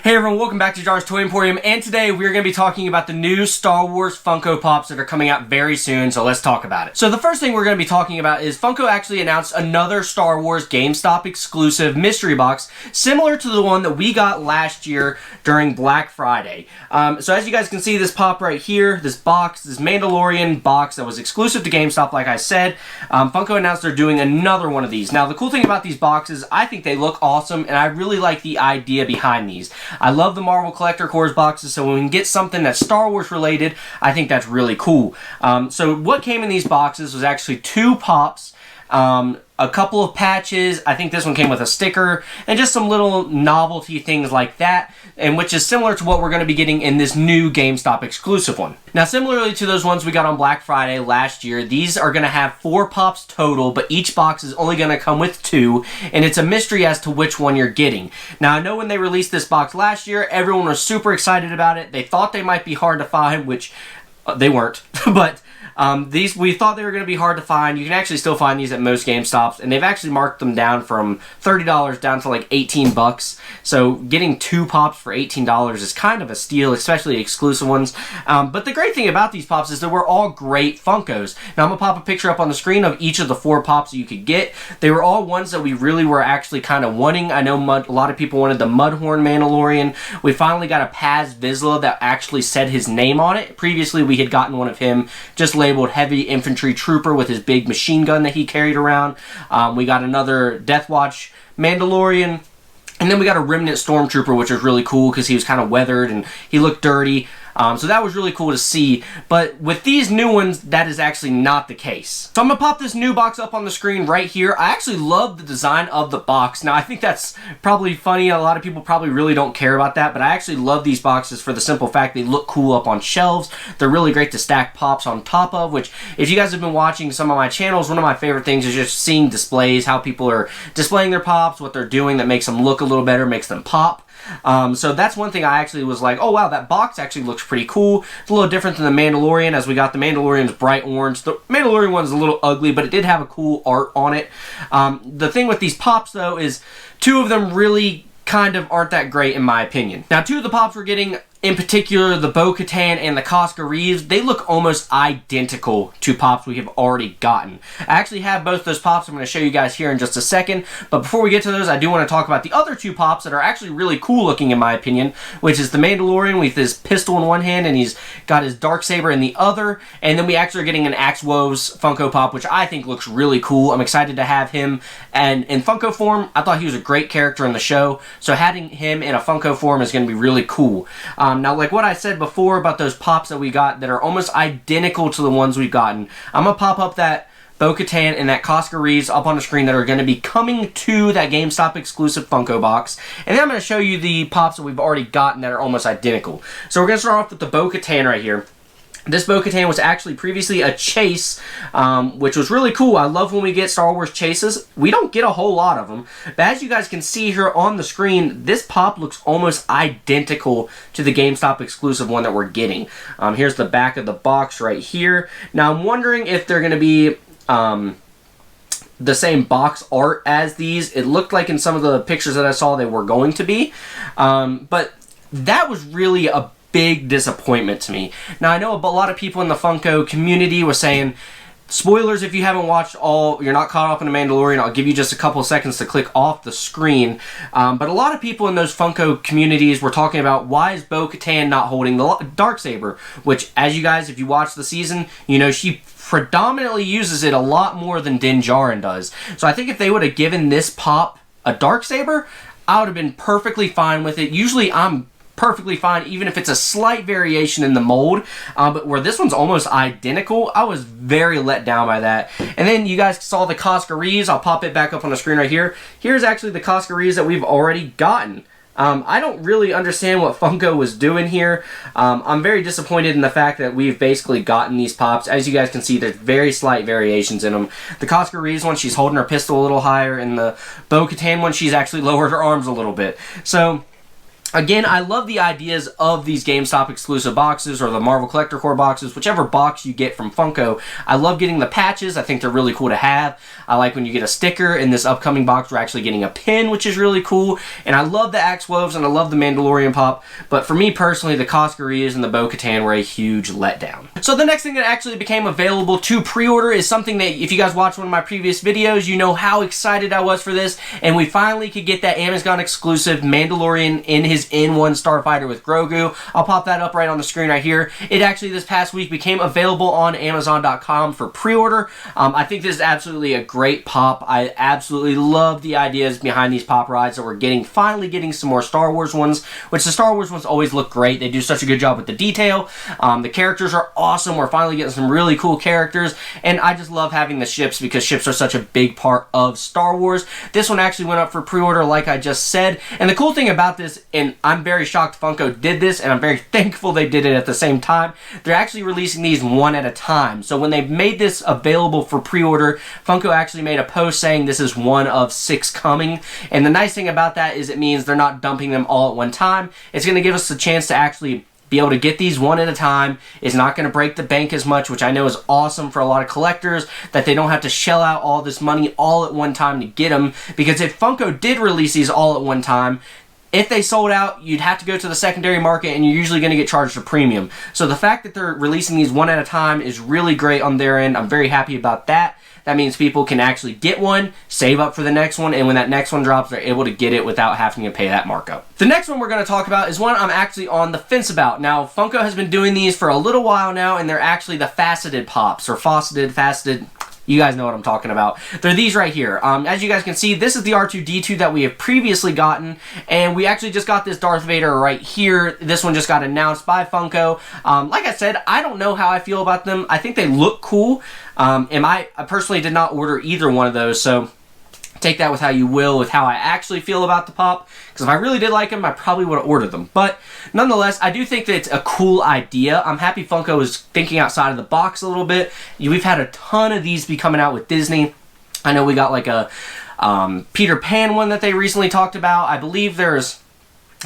Hey everyone, welcome back to Jar's Toy Emporium, and today we're going to be talking about the new Star Wars Funko Pops that are coming out very soon, so let's talk about it. So the first thing we're going to be talking about is Funko actually announced another Star Wars GameStop exclusive mystery box, similar to the one that we got last year during Black Friday. So as you guys can see, this pop right here, this box, this Mandalorian box that was exclusive to GameStop, like I said, Funko announced they're doing another one of these. Now the cool thing about these boxes, I think they look awesome, and I really like the idea behind these. I love the Marvel Collector Cores boxes, so when we can get something that's Star Wars related, I think that's really cool. So what came in these boxes was actually 2 pops, a couple of patches. I think this one came with a sticker, and just some little novelty things like that, and which is similar to what we're going to be getting in this new GameStop exclusive one. Now, similarly to those ones we got on Black Friday last year, these are going to have 4 pops total, but each box is only going to come with 2, and it's a mystery as to which one you're getting. Now, I know when they released this box last year, everyone was super excited about it. They thought they might be hard to find, which they weren't, but these, we thought they were going to be hard to find. You can actually still find these at most GameStops, and they've actually marked them down from $30 down to like 18 bucks. So getting 2 pops for $18 is kind of a steal, especially exclusive ones. But the great thing about these pops is that we're all great Funkos. Now I'm going to pop a picture up on the screen of each of the 4 pops that you could get. They were all ones that we really were actually kind of wanting. I know a lot of people wanted the Mudhorn Mandalorian. We finally got a Paz Vizsla that actually said his name on it. Previously we had gotten one of him just labeled Heavy Infantry Trooper with his big machine gun that he carried around. We got another Death Watch Mandalorian, and then we got a Remnant Stormtrooper, which was really cool because he was kind of weathered and he looked dirty. So that was really cool to see. But with these new ones, that is actually not the case. So I'm going to pop this new box up on the screen right here. I actually love the design of the box. Now, I think that's probably funny. A lot of people probably really don't care about that, but I actually love these boxes for the simple fact they look cool up on shelves. They're really great to stack pops on top of, which if you guys have been watching some of my channels, one of my favorite things is just seeing displays, how people are displaying their pops, what they're doing that makes them look a little better, makes them pop. So that's one thing I actually was like, oh wow, that box actually looks pretty cool. It's a little different than the Mandalorian, as we got the Mandalorian's bright orange. The Mandalorian one's a little ugly, but it did have a cool art on it. The thing with these pops, though, is 2 of them really kind of aren't that great in my opinion. Now, 2 of the pops we're getting, in particular, the Bo-Katan and the Casca Reeves, they look almost identical to pops we have already gotten. I actually have both those pops I'm going to show you guys here in just a second, but before we get to those, I do want to talk about the other 2 pops that are actually really cool looking in my opinion, which is the Mandalorian with his pistol in one hand and he's got his Darksaber in the other, and then we actually are getting an Axe Woves Funko Pop, which I think looks really cool. I'm excited to have him, and in Funko form, I thought he was a great character in the show, so having him in a Funko form is going to be really cool. Now, like what I said before about those pops that we got that are almost identical to the ones we've gotten, I'm going to pop up that Bo-Katan and that Casca Reeves up on the screen that are going to be coming to that GameStop exclusive Funko box. And then I'm going to show you the pops that we've already gotten that are almost identical. So we're going to start off with the Bo-Katan right here. This Bo-Katan was actually previously a chase, which was really cool. I love when we get Star Wars chases. We don't get a whole lot of them, but as you guys can see here on the screen, this pop looks almost identical to the GameStop exclusive one that we're getting. Here's the back of the box right here. Now, I'm wondering if they're going to be the same box art as these. It looked like in some of the pictures that I saw they were going to be, but that was really a big disappointment to me. Now, I know a lot of people in the Funko community were saying, spoilers if you haven't watched all, you're not caught up in The Mandalorian, I'll give you just a couple of seconds to click off the screen. But a lot of people in those Funko communities were talking about, why is Bo-Katan not holding the Darksaber? Which, as you guys, if you watch the season, you know she predominantly uses it a lot more than Din Djarin does. So I think if they would have given this pop a Darksaber, I would have been perfectly fine with it. Usually I'm perfectly fine even if it's a slight variation in the mold, but where this one's almost identical, I was very let down by that. And then you guys saw the Casca Reeves. I'll pop it back up on the screen right here. Here's actually the Casca Reeves that we've already gotten. I don't really understand what Funko was doing here. I'm very disappointed in the fact that we've basically gotten these pops. As you guys can see, there's very slight variations in them. The Casca Reeves one, she's holding her pistol a little higher, and the Bo-Katan one, she's actually lowered her arms a little bit. So Again, I love the ideas of these GameStop exclusive boxes or the Marvel Collector Core boxes, whichever box you get from Funko. I love getting the patches. I think they're really cool to have. I like when you get a sticker. In this upcoming box, we're actually getting a pin, which is really cool. And I love the Axe Woves and I love the Mandalorian pop. But for me personally, the Coscarias and the Bo-Katan were a huge letdown. So the next thing that actually became available to pre-order is something that if you guys watched one of my previous videos, you know how excited I was for this. And we finally could get that Amazon exclusive Mandalorian in his N1 Starfighter with Grogu. I'll pop that up right on the screen right here. It actually this past week became available on Amazon.com for pre-order. I think this is absolutely a great pop. I absolutely love the ideas behind these pop rides that we're getting, finally getting some more Star Wars ones, which the Star Wars ones always look great. They do such a good job with the detail. The characters are awesome. We're finally getting some really cool characters, and I just love having the ships because ships are such a big part of Star Wars. This one actually went up for pre-order like I just said, and the cool thing about this, and I'm very shocked Funko did this, and I'm very thankful they did it at the same time. They're actually releasing these one at a time. So when they made this available for pre-order, Funko actually made a post saying this is one of 6 coming. And the nice thing about that is it means they're not dumping them all at one time. It's going to give us the chance to actually be able to get these one at a time. It's not going to break the bank as much, which I know is awesome for a lot of collectors, that they don't have to shell out all this money all at one time to get them. Because if Funko did release these all at one time, if they sold out, you'd have to go to the secondary market and you're usually going to get charged a premium. So the fact that they're releasing these one at a time is really great on their end. I'm very happy about that. That means people can actually get one, save up for the next one, and when that next one drops, they're able to get it without having to pay that markup. The next one we're going to talk about is one I'm actually on the fence about. Now, Funko has been doing these for a little while now, and they're actually the faceted pops, or faceted. You guys know what I'm talking about. They're these right here. As you guys can see, this is the R2-D2 that we have previously gotten, and we actually just got this Darth Vader right here. This one just got announced by Funko. Like I said, I don't know how I feel about them. I think they look cool. I personally did not order either one of those, so take that with how you will, with how I actually feel about the pop, because if I really did like them, I probably would have ordered them. But nonetheless, I do think that it's a cool idea. I'm happy Funko is thinking outside of the box a little bit. We've had a ton of these be coming out with Disney. I know we got like a Peter Pan one that they recently talked about. I believe there's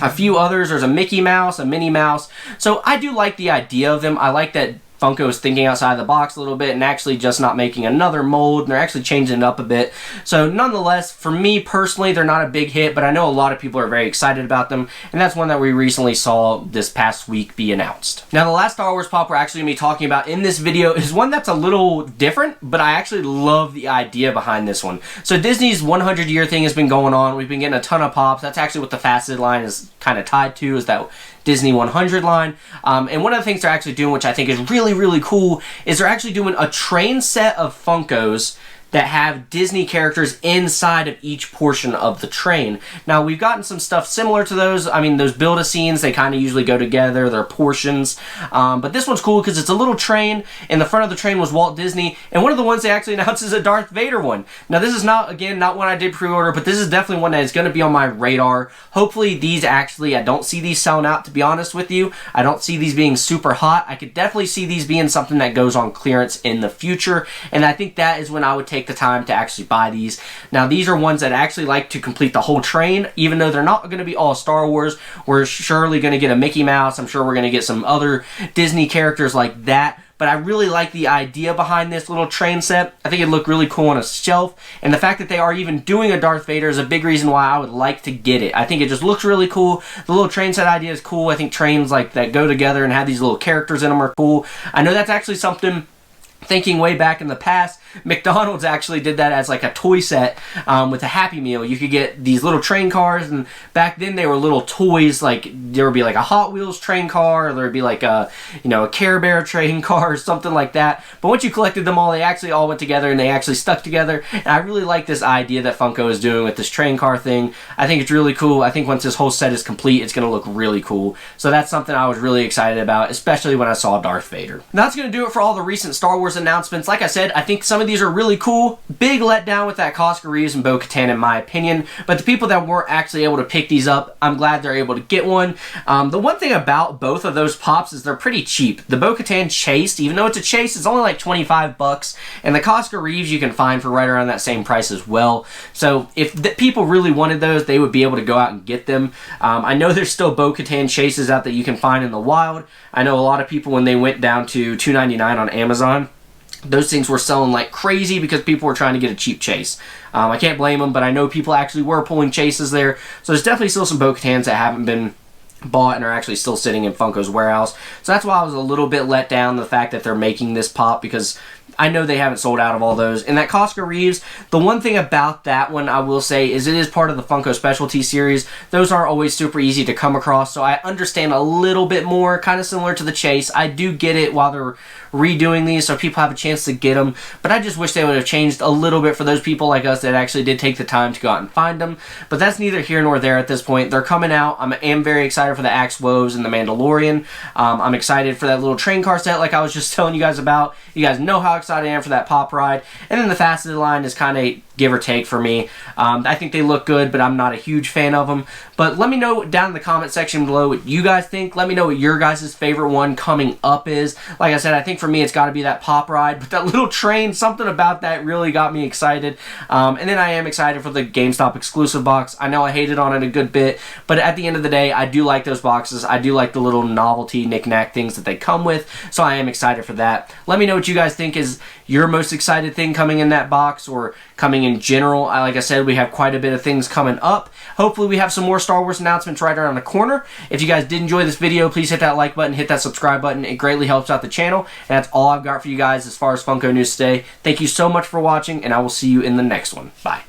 a few others. There's a Mickey Mouse, a Minnie Mouse. So I do like the idea of them. I like that Funko is thinking outside the box a little bit and actually just not making another mold, and they're actually changing it up a bit. So nonetheless, for me personally, they're not a big hit, but I know a lot of people are very excited about them, and that's one that we recently saw this past week be announced. Now, the last Star Wars pop we're actually going to be talking about in this video is one that's a little different, but I actually love the idea behind this one. So Disney's 100-year thing has been going on. We've been getting a ton of pops. That's actually what the faceted line is kind of tied to, is that Disney 100 line. And one of the things they're actually doing, which I think is really, really cool, is they're actually doing a train set of Funkos that have Disney characters inside of each portion of the train. Now, we've gotten some stuff similar to those. I mean, those Build-A-Scenes, they kind of usually go together. They're portions. But this one's cool because it's a little train. In the front of the train was Walt Disney. And one of the ones they actually announced is a Darth Vader one. Now, this is not, again, not one I did pre-order, but this is definitely one that is going to be on my radar. Hopefully, these actually, I don't see these selling out, to be honest with you. I don't see these being super hot. I could definitely see these being something that goes on clearance in the future. And I think that is when I would take the time to actually buy these. Now, these are ones that actually like to complete the whole train, even though they're not going to be all Star Wars. We're surely going to get a Mickey Mouse. I'm sure we're going to get some other Disney characters like that. But I really like the idea behind this little train set. I think it'd look really cool on a shelf. And the fact that they are even doing a Darth Vader is a big reason why I would like to get it. I think it just looks really cool. The little train set idea is cool. I think trains like that go together and have these little characters in them are cool. I know that's actually something, thinking way back in the past, McDonald's actually did that as like a toy set with a Happy Meal. You could get these little train cars, and back then they were little toys. Like there would be like a Hot Wheels train car, or there would be like a, you know, a Care Bear train car or something like that. But once you collected them all, they actually all went together and they actually stuck together. And I really like this idea that Funko is doing with this train car thing. I think it's really cool. I think once this whole set is complete, it's going to look really cool. So that's something I was really excited about, especially when I saw Darth Vader. And that's going to do it for all the recent Star Wars announcements. Like I said, I think some some of these are really cool. Big letdown with that Oscar Reeves and Bo-Katan in my opinion, but the people that weren't actually able to pick these up, I'm glad they're able to get one. The one thing about both of those pops is they're pretty cheap. The Bo-Katan Chase, even though it's a Chase, it's only like 25 bucks, and the Oscar Reeves you can find for right around that same price as well. So if people really wanted those, they would be able to go out and get them. I know there's still Bo-Katan Chases out that you can find in the wild. I know a lot of people, when they went down to $2.99 on Amazon, those things were selling like crazy because people were trying to get a cheap Chase. I can't blame them, but I know people actually were pulling Chases there. So there's definitely still some Bo-Katans that haven't been bought and are actually still sitting in Funko's warehouse. So that's why I was a little bit let down, the fact that they're making this pop, because I know they haven't sold out of all those. And that Oscar Reeves, the one thing about that one I will say is it is part of the Funko Specialty series. Those aren't always super easy to come across, so I understand a little bit more, kind of similar to the Chase. I do get it while they're redoing these so people have a chance to get them, but I just wish they would have changed a little bit for those people like us that actually did take the time to go out and find them. But that's neither here nor there at this point. They're coming out. I am very excited for the Axe Woves and the Mandalorian. I'm excited for that little train car set like I was just telling you guys about. You guys know how excited I am for that pop ride. And then the Faceted line is kind of give or take for me. I think they look good, but I'm not a huge fan of them. But let me know down in the comment section below what you guys think. Let me know what your guys' favorite one coming up is. Like I said, I think for me it's got to be that pop ride, but that little train, something about that really got me excited. And then I am excited for the GameStop exclusive box. I know I hated on it a good bit, but at the end of the day, I do like those boxes. I do like the little novelty knick-knack things that they come with, so I am excited for that. Let me know what you guys think is your most excited thing coming in that box, or coming in general. Like I said, we have quite a bit of things coming up. Hopefully we have some more Star Wars announcements right around the corner. If you guys did enjoy this video, please hit that like button, hit that subscribe button. It greatly helps out the channel. And that's all I've got for you guys as far as Funko news today. Thank you so much for watching, and I will see you in the next one. Bye.